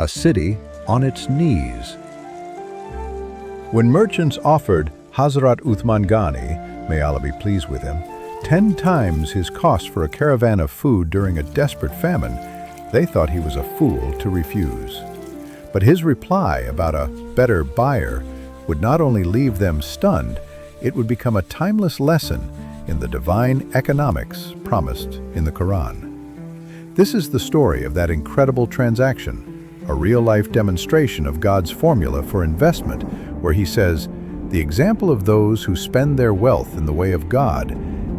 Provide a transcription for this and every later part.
a city on its knees. When merchants offered Hazrat Uthman Ghani, may Allah be pleased with him, 10 times his cost for a caravan of food during a desperate famine, they thought he was a fool to refuse. But his reply about a better buyer would not only leave them stunned, it would become a timeless lesson in the divine economics promised in the Qur'an. This is the story of that incredible transaction, a real-life demonstration of God's formula for investment, where he says, "The example of those who spend their wealth in the way of God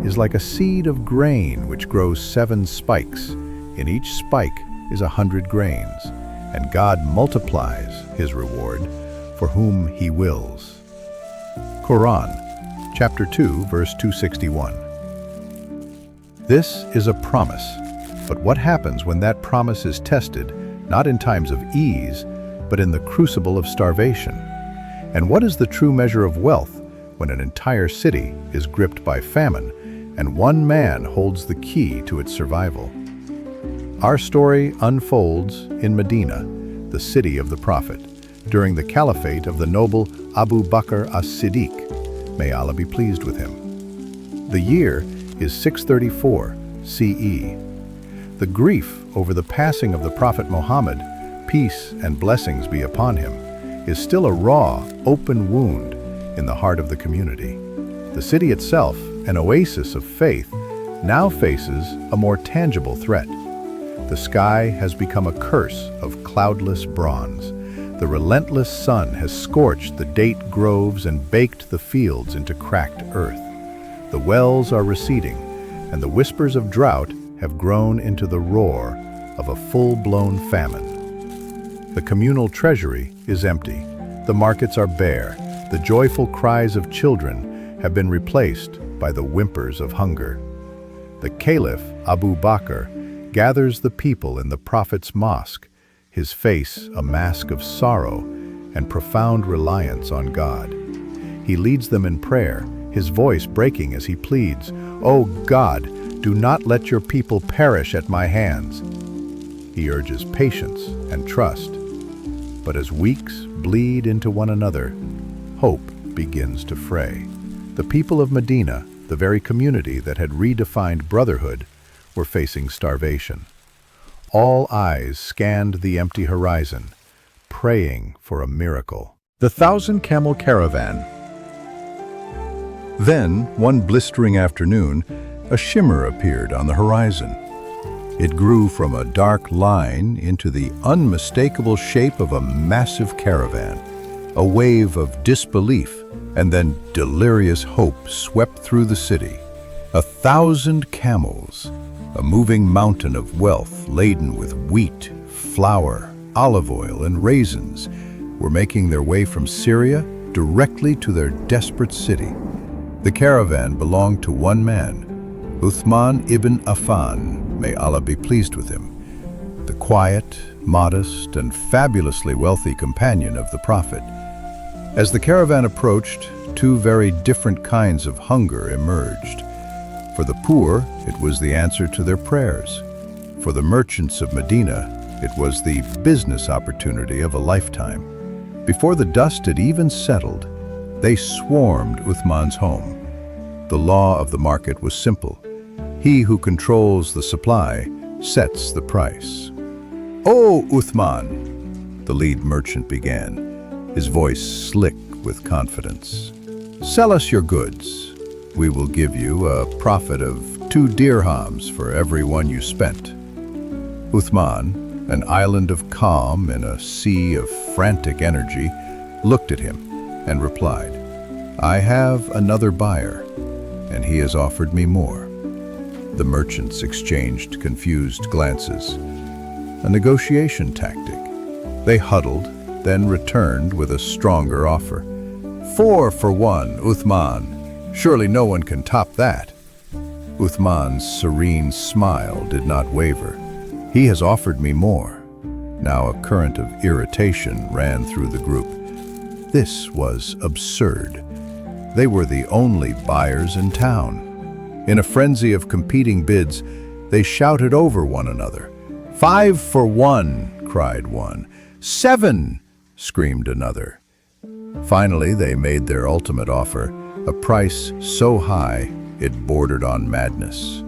is like a seed of grain which grows 7 spikes. In each spike is 100 grains, and God multiplies his reward for whom he wills." Quran, chapter 2, verse 261. This is a promise, but what happens when that promise is tested, not in times of ease, but in the crucible of starvation? And what is the true measure of wealth when an entire city is gripped by famine, and one man holds the key to its survival? Our story unfolds in Medina, the city of the Prophet, during the caliphate of the noble Abu Bakr as-Siddiq. May Allah be pleased with him. The year is 634 CE. The grief over the passing of the Prophet Muhammad, peace and blessings be upon him, is still a raw, open wound in the heart of the community. The city itself, an oasis of faith, now faces a more tangible threat. The sky has become a curse of cloudless bronze. The relentless sun has scorched the date groves and baked the fields into cracked earth. The wells are receding, and the whispers of drought have grown into the roar of a full-blown famine. The communal treasury is empty. The markets are bare. The joyful cries of children have been replaced by the whimpers of hunger. The caliph, Abu Bakr, gathers the people in the Prophet's mosque, his face a mask of sorrow and profound reliance on God. He leads them in prayer, his voice breaking as he pleads, "O God, do not let your people perish at my hands." He urges patience and trust. But as weeks bleed into one another, hope begins to fray. The people of Medina, the very community that had redefined brotherhood, were facing starvation. All eyes scanned the empty horizon, praying for a miracle. The 1,000-camel caravan. Then, one blistering afternoon, a shimmer appeared on the horizon. It grew from a dark line into the unmistakable shape of a massive caravan. A wave of disbelief and then delirious hope swept through the city. 1,000 camels, a moving mountain of wealth laden with wheat, flour, olive oil, and raisins, were making their way from Syria directly to their desperate city. The caravan belonged to one man, Uthman ibn Affan, may Allah be pleased with him, the quiet, modest, and fabulously wealthy companion of the Prophet. As the caravan approached, 2 very different kinds of hunger emerged. For the poor, it was the answer to their prayers. For the merchants of Medina, it was the business opportunity of a lifetime. Before the dust had even settled, they swarmed Uthman's home. The law of the market was simple. He who controls the supply sets the price. "Oh, Uthman," the lead merchant began, his voice slick with confidence. "Sell us your goods. We will give you a profit of 2 dirhams for every one you spent." Uthman, an island of calm in a sea of frantic energy, looked at him and replied, "I have another buyer, and he has offered me more." The merchants exchanged confused glances. A negotiation tactic. They huddled, then returned with a stronger offer. 4 for 1, Uthman. Surely no one can top that." Uthman's serene smile did not waver. "He has offered me more." Now a current of irritation ran through the group. This was absurd. They were the only buyers in town. In a frenzy of competing bids, they shouted over one another. 5 for 1, cried one. 7, screamed another. Finally, they made their ultimate offer, a price so high it bordered on madness.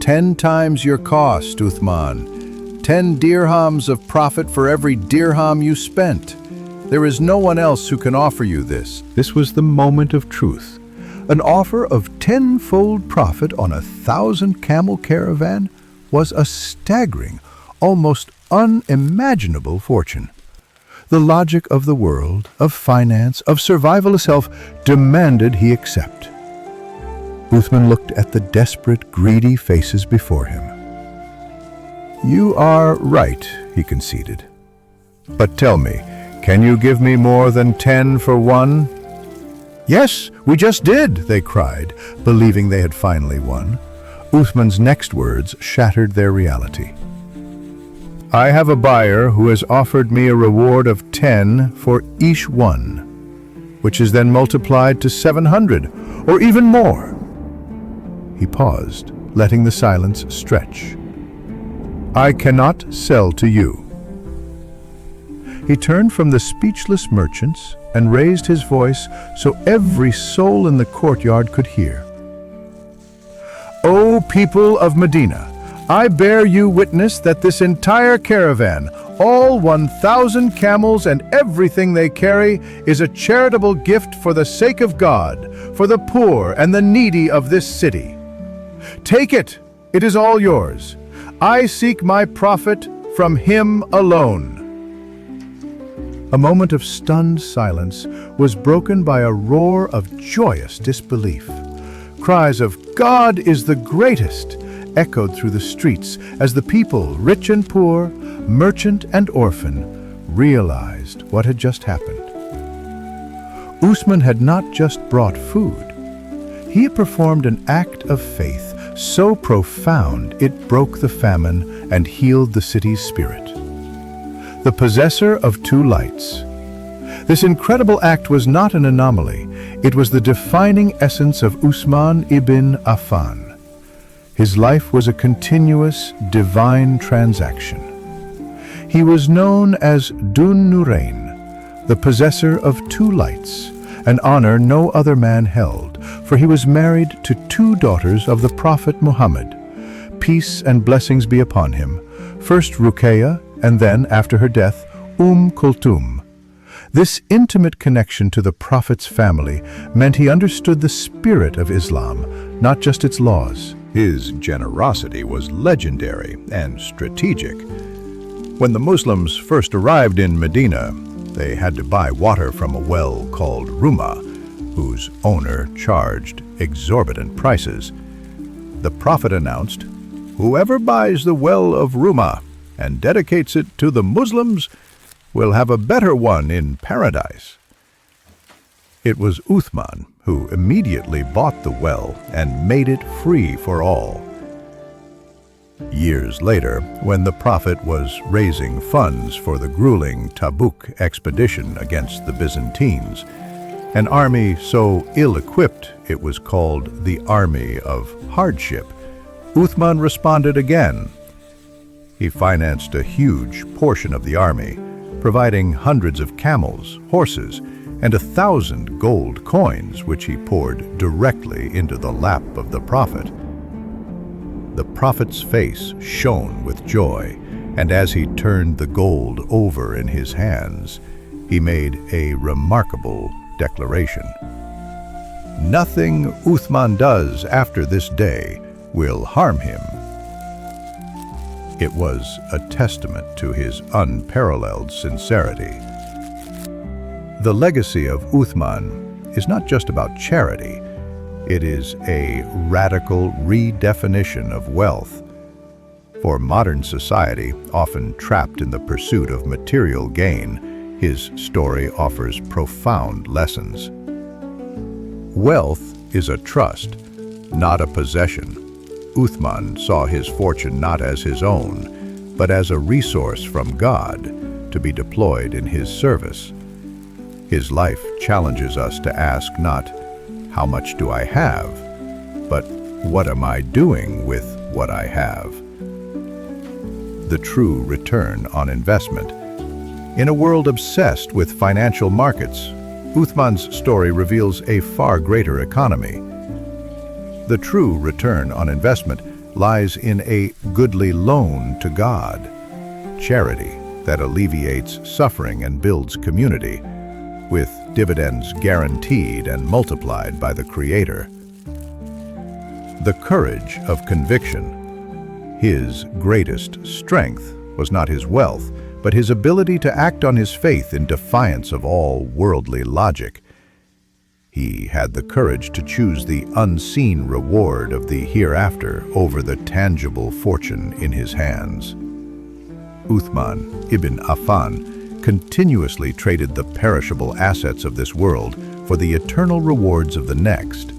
10 times your cost, Uthman. 10 dirhams of profit for every dirham you spent. There is no one else who can offer you this. This was the moment of truth. An offer of 10-fold profit on 1,000 camel caravan was a staggering, almost unimaginable fortune. The logic of the world, of finance, of survival itself demanded he accept. Uthman looked at the desperate, greedy faces before him. "You are right," he conceded. "But tell me, can you give me more than 10 for one?" "Yes, we just did," they cried, believing they had finally won. Uthman's next words shattered their reality. "I have a buyer who has offered me a reward of 10 for each one, which is then multiplied to 700, or even more." He paused, letting the silence stretch. "I cannot sell to you." He turned from the speechless merchants and raised his voice so every soul in the courtyard could hear. "O people of Medina, I bear you witness that this entire caravan, all 1,000 camels and everything they carry, is a charitable gift for the sake of God, for the poor and the needy of this city. Take it, it is all yours. I seek my profit from him alone." A moment of stunned silence was broken by a roar of joyous disbelief. Cries of "God is the greatest!" echoed through the streets as the people, rich and poor, merchant and orphan, realized what had just happened. Uthman had not just brought food. He had performed an act of faith so profound it broke the famine and healed the city's spirit. The possessor of 2 lights. This incredible act was not an anomaly. It was the defining essence of Uthman ibn Affan. His life was a continuous, divine transaction. He was known as Dun Nurain, the possessor of 2 lights, an honor no other man held, for he was married to 2 daughters of the Prophet Muhammad. Peace and blessings be upon him. First Ruqayya, and then, after her death, Kulthum. This intimate connection to the Prophet's family meant he understood the spirit of Islam, not just its laws. His generosity was legendary and strategic. When the Muslims first arrived in Medina, they had to buy water from a well called Rumah, whose owner charged exorbitant prices. The Prophet announced, "Whoever buys the well of Rumah and dedicates it to the Muslims will have a better one in paradise." It was Uthman who immediately bought the well and made it free for all. Years later, when the Prophet was raising funds for the grueling Tabuk expedition against the Byzantines, an army so ill-equipped it was called the Army of Hardship, Uthman responded again. He financed a huge portion of the army, providing hundreds of camels, horses, and 1,000 gold coins, which he poured directly into the lap of the Prophet. The Prophet's face shone with joy, and as he turned the gold over in his hands, he made a remarkable declaration. "Nothing Uthman does after this day will harm him." It was a testament to his unparalleled sincerity. The legacy of Uthman is not just about charity, it is a radical redefinition of wealth. For modern society, often trapped in the pursuit of material gain, his story offers profound lessons. Wealth is a trust, not a possession. Uthman saw his fortune not as his own, but as a resource from God to be deployed in his service. His life challenges us to ask not, "How much do I have?" but "What am I doing with what I have?" the true return on investment. In a world obsessed with financial markets, Uthman's story reveals a far greater economy. The true return on investment lies in a goodly loan to God, charity that alleviates suffering and builds community, with dividends guaranteed and multiplied by the Creator. The courage of conviction. His greatest strength was not his wealth, but his ability to act on his faith in defiance of all worldly logic. He had the courage to choose the unseen reward of the hereafter over the tangible fortune in his hands. Uthman ibn Affan continuously traded the perishable assets of this world for the eternal rewards of the next.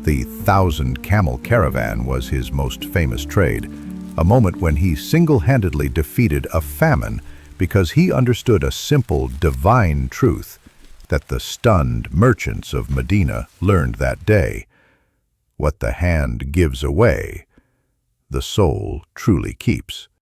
The 1,000-camel caravan was his most famous trade, a moment when he single-handedly defeated a famine because he understood a simple divine truth that the stunned merchants of Medina learned that day. What the hand gives away, the soul truly keeps.